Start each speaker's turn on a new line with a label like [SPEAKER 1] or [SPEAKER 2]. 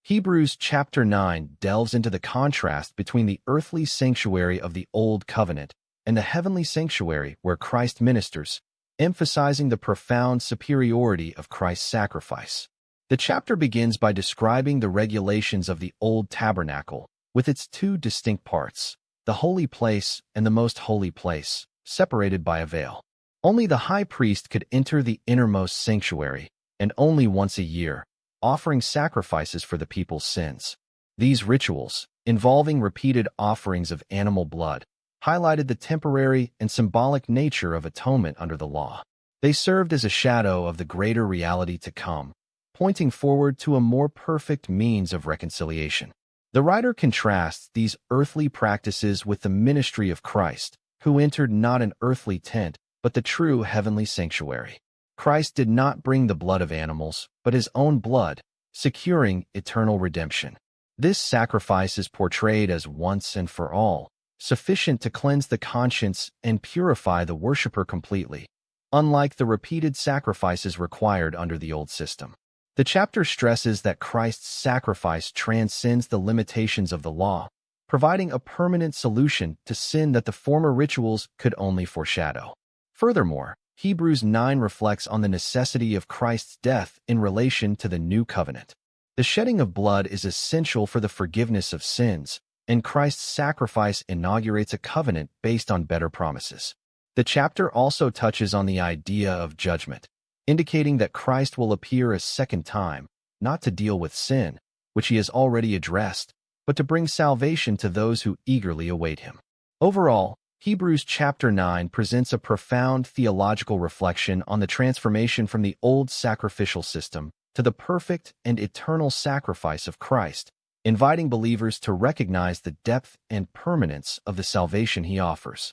[SPEAKER 1] Hebrews chapter 9 delves into the contrast between the earthly sanctuary of the Old Covenant and the heavenly sanctuary where Christ ministers, emphasizing the profound superiority of Christ's sacrifice. The chapter begins by describing the regulations of the Old Tabernacle, with its two distinct parts, the holy place and the most holy place, separated by a veil. Only the high priest could enter the innermost sanctuary, and only once a year, offering sacrifices for the people's sins. These rituals, involving repeated offerings of animal blood, highlighted the temporary and symbolic nature of atonement under the law. They served as a shadow of the greater reality to come, pointing forward to a more perfect means of reconciliation. The writer contrasts these earthly practices with the ministry of Christ, who entered not an earthly tent, but the true heavenly sanctuary. Christ did not bring the blood of animals, but his own blood, securing eternal redemption. This sacrifice is portrayed as once and for all, sufficient to cleanse the conscience and purify the worshiper completely, unlike the repeated sacrifices required under the old system. The chapter stresses that Christ's sacrifice transcends the limitations of the law, providing a permanent solution to sin that the former rituals could only foreshadow. Furthermore, Hebrews 9 reflects on the necessity of Christ's death in relation to the new covenant. The shedding of blood is essential for the forgiveness of sins, and Christ's sacrifice inaugurates a covenant based on better promises. The chapter also touches on the idea of judgment, indicating that Christ will appear a second time, not to deal with sin, which he has already addressed, but to bring salvation to those who eagerly await him. Overall, Hebrews chapter 9 presents a profound theological reflection on the transformation from the old sacrificial system to the perfect and eternal sacrifice of Christ, inviting believers to recognize the depth and permanence of the salvation he offers.